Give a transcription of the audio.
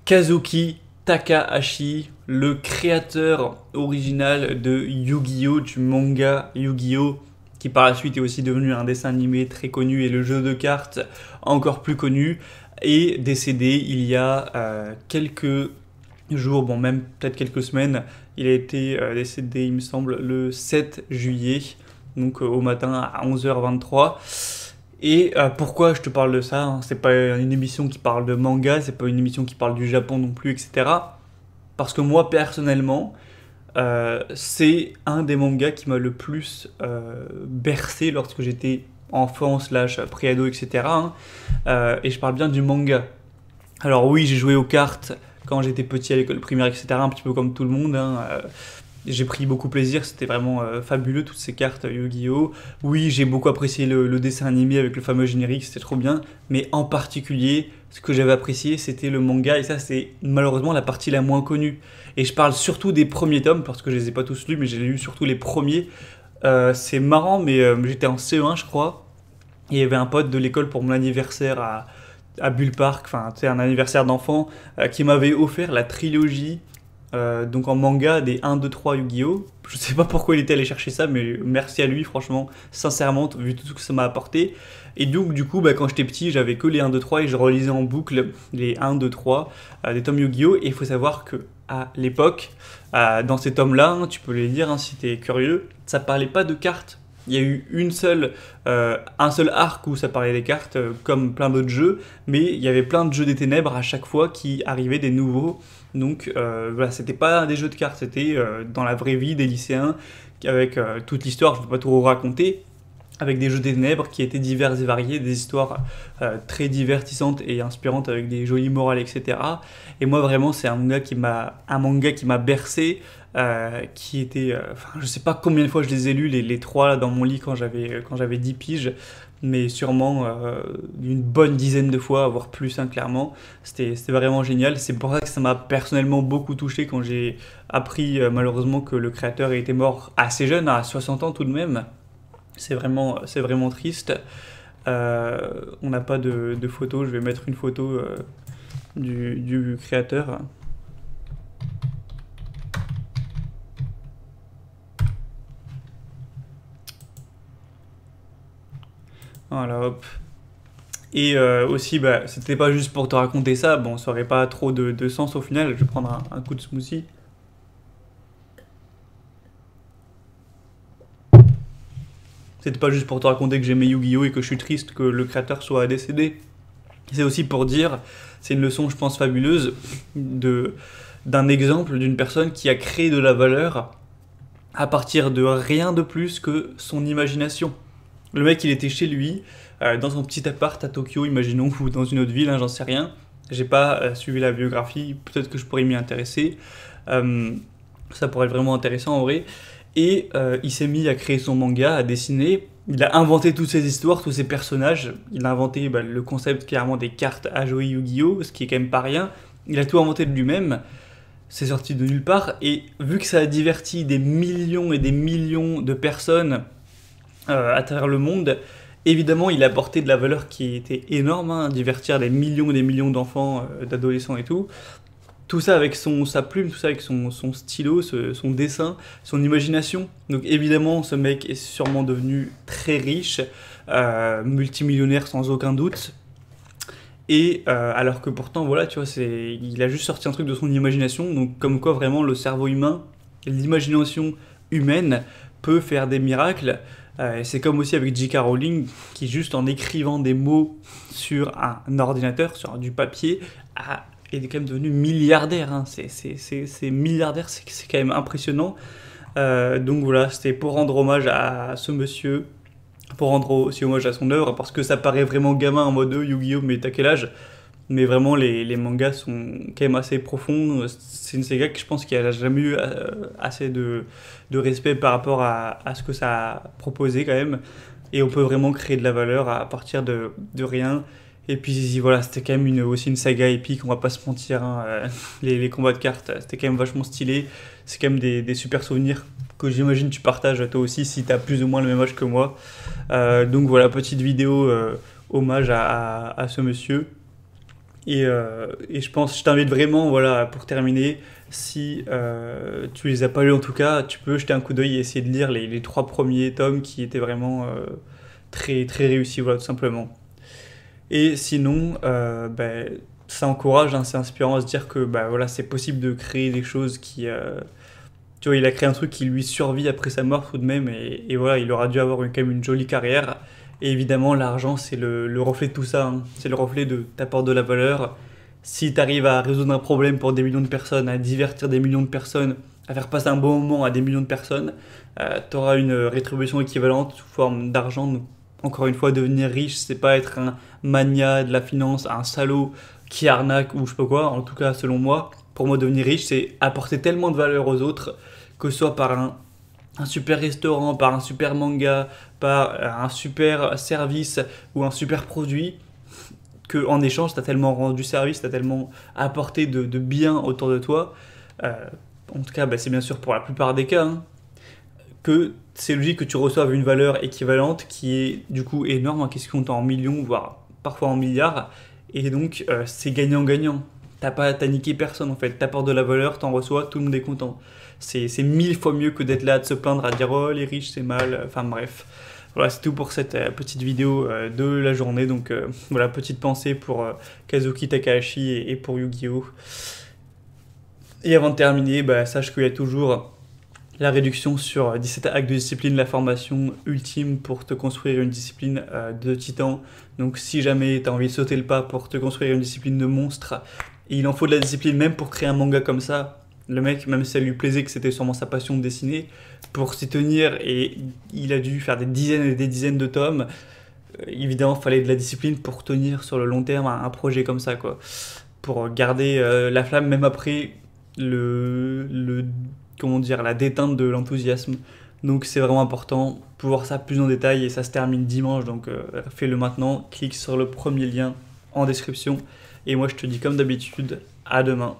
Kazuki Takahashi, le créateur original de Yu-Gi-Oh!, du manga Yu-Gi-Oh!, qui par la suite est aussi devenu un dessin animé très connu et le jeu de cartes encore plus connu, est décédé il y a quelques jours, bon même peut-être quelques semaines. Il a été décédé, il me semble, le 7 juillet, donc au matin à 11h23. Et pourquoi je te parle de ça, hein, c'est pas une émission qui parle de manga, c'est pas une émission qui parle du Japon non plus, etc. Parce que moi, personnellement, c'est un des mangas qui m'a le plus bercé lorsque j'étais enfant, slash pré-ado, etc. hein. Et je parle bien du manga. Alors oui, j'ai joué aux cartes quand j'étais petit à l'école primaire, etc. Un petit peu comme tout le monde, hein. J'ai pris beaucoup plaisir, c'était vraiment fabuleux toutes ces cartes Yu-Gi-Oh! Oui, j'ai beaucoup apprécié le dessin animé avec le fameux générique, c'était trop bien, mais en particulier, ce que j'avais apprécié, c'était le manga, et ça, c'est malheureusement la partie la moins connue. Et je parle surtout des premiers tomes, parce que je les ai pas tous lus, mais j'ai lu surtout les premiers. C'est marrant, mais j'étais en CE1, je crois, et il y avait un pote de l'école pour mon anniversaire à Bull Park, enfin, tu sais, un anniversaire d'enfant, qui m'avait offert la trilogie. Donc en manga des 1, 2, 3 Yu-Gi-Oh! Je sais pas pourquoi il était allé chercher ça, mais merci à lui, franchement, sincèrement, vu tout ce que ça m'a apporté. Et donc, du coup, quand j'étais petit, j'avais que les 1, 2, 3 et je relisais en boucle les 1, 2, 3 des tomes Yu-Gi-Oh! Et il faut savoir que à l'époque, dans ces tomes-là, hein, tu peux les lire hein, si t'es curieux, ça parlait pas de cartes. Il y a eu un seul arc où ça parlait des cartes, comme plein d'autres jeux, mais il y avait plein de jeux des ténèbres à chaque fois qui arrivaient des nouveaux. Donc voilà, c'était pas des jeux de cartes, c'était dans la vraie vie des lycéens, avec toute l'histoire, je ne vais pas tout raconter, avec des jeux des ténèbres qui étaient divers et variés, des histoires très divertissantes et inspirantes avec des jolies morales, etc. Et moi vraiment c'est un manga qui m'a bercé, qui était, je sais pas combien de fois je les ai lus les trois là, dans mon lit quand j'avais 10 piges, mais sûrement une bonne dizaine de fois, voire plus hein, clairement. C'était vraiment génial, c'est pour ça que ça m'a personnellement beaucoup touché quand j'ai appris malheureusement que le créateur était mort assez jeune, à 60 ans tout de même. C'est vraiment triste. On n'a pas de photo, je vais mettre une photo du créateur. Voilà, hop. Et aussi, c'était pas juste pour te raconter ça, bon, ça aurait pas trop de sens au final. Je vais prendre un coup de smoothie. C'était pas juste pour te raconter que j'aimais Yu-Gi-Oh! Et que je suis triste que le créateur soit décédé. C'est aussi pour dire, c'est une leçon, je pense, fabuleuse d'un exemple d'une personne qui a créé de la valeur à partir de rien de plus que son imagination. Le mec, il était chez lui, dans son petit appart à Tokyo, imaginons, ou dans une autre ville, hein, j'en sais rien. J'ai pas suivi la biographie, peut-être que je pourrais m'y intéresser. Ça pourrait être vraiment intéressant en vrai. Et il s'est mis à créer son manga, à dessiner. Il a inventé toutes ces histoires, tous ces personnages. Il a inventé le concept clairement des cartes à jouer Yu-Gi-Oh!, ce qui est quand même pas rien. Il a tout inventé de lui-même. C'est sorti de nulle part. Et vu que ça a diverti des millions et des millions de personnes à travers le monde, évidemment, il a apporté de la valeur qui était énorme, hein, divertir des millions et des millions d'enfants, d'adolescents et tout. Tout ça avec sa plume, tout ça avec son stylo, son dessin, son imagination. Donc évidemment, ce mec est sûrement devenu très riche, multimillionnaire sans aucun doute. Et alors que pourtant, voilà, tu vois, il a juste sorti un truc de son imagination. Donc comme quoi vraiment le cerveau humain, l'imagination humaine peut faire des miracles. C'est comme aussi avec J.K. Rowling, qui juste en écrivant des mots sur un ordinateur, sur du papier, est quand même devenu milliardaire. Hein. C'est milliardaire, c'est quand même impressionnant. Donc voilà, c'était pour rendre hommage à ce monsieur, pour rendre aussi hommage à son œuvre, parce que ça paraît vraiment gamin en mode Yu-Gi-Oh! Mais t'as quel âge? Mais vraiment, les mangas sont quand même assez profonds. C'est une saga que je pense qu'il n'y a jamais eu assez de respect par rapport à ce que ça a proposé quand même. Et on peut vraiment créer de la valeur à partir de rien. Et puis voilà, c'était quand même aussi une saga épique, on va pas se mentir. Hein. Les combats de cartes, c'était quand même vachement stylé. C'est quand même des super souvenirs que j'imagine tu partages toi aussi si t'as plus ou moins le même âge que moi. Donc voilà, petite vidéo hommage à ce monsieur. Et je t'invite vraiment, voilà, pour terminer, si tu les as pas lus en tout cas, tu peux jeter un coup d'œil et essayer de lire les 3 premiers tomes qui étaient vraiment très, très réussis, voilà, tout simplement. Et sinon, ça encourage, hein, c'est inspirant à se dire que bah, voilà, c'est possible de créer des choses qui... tu vois, il a créé un truc qui lui survit après sa mort tout de même, et voilà, il aura dû avoir quand même une jolie carrière. Et évidemment, l'argent, c'est le reflet de tout ça, hein. C'est le reflet de t'apporte de la valeur. Si tu arrives à résoudre un problème pour des millions de personnes, à divertir des millions de personnes, à faire passer un bon moment à des millions de personnes, tu auras une rétribution équivalente sous forme d'argent. Donc, encore une fois, devenir riche, c'est pas être un mania de la finance, un salaud qui arnaque ou je sais pas quoi. En tout cas, selon moi, pour moi, devenir riche, c'est apporter tellement de valeur aux autres, que ce soit par un super restaurant, par un super manga, par un super service ou un super produit, que en échange, tu as tellement rendu service, tu as tellement apporté de bien autour de toi. Euh, en tout cas, bah, c'est bien sûr pour la plupart des cas, hein, que c'est logique que tu reçoives une valeur équivalente qui est du coup énorme, hein, qui se compte en millions, voire parfois en milliards. Et donc, c'est gagnant-gagnant. T'as niqué personne en fait. T'apportes de la valeur, t'en reçois, tout le monde est content. C'est 1000 fois mieux que d'être là à te se plaindre, à dire oh les riches c'est mal. Enfin bref. Voilà, c'est tout pour cette petite vidéo de la journée. Donc voilà, petite pensée pour Kazuki Takahashi et pour Yu-Gi-Oh! Et avant de terminer, bah, sache qu'il y a toujours la réduction sur 17 actes de discipline, la formation ultime pour te construire une discipline de titan. Donc si jamais tu as envie de sauter le pas pour te construire une discipline de monstre, et il en faut de la discipline même pour créer un manga comme ça. Le mec, même si ça lui plaisait, que c'était sûrement sa passion de dessiner, pour s'y tenir, et il a dû faire des dizaines et des dizaines de tomes, évidemment, il fallait de la discipline pour tenir sur le long terme un projet comme ça, quoi. Pour garder la flamme, même après le comment dire, la déteinte de l'enthousiasme. Donc c'est vraiment important pour voir ça plus en détail, et ça se termine dimanche, donc fais-le maintenant, clique sur le premier lien en description, et moi je te dis comme d'habitude, à demain.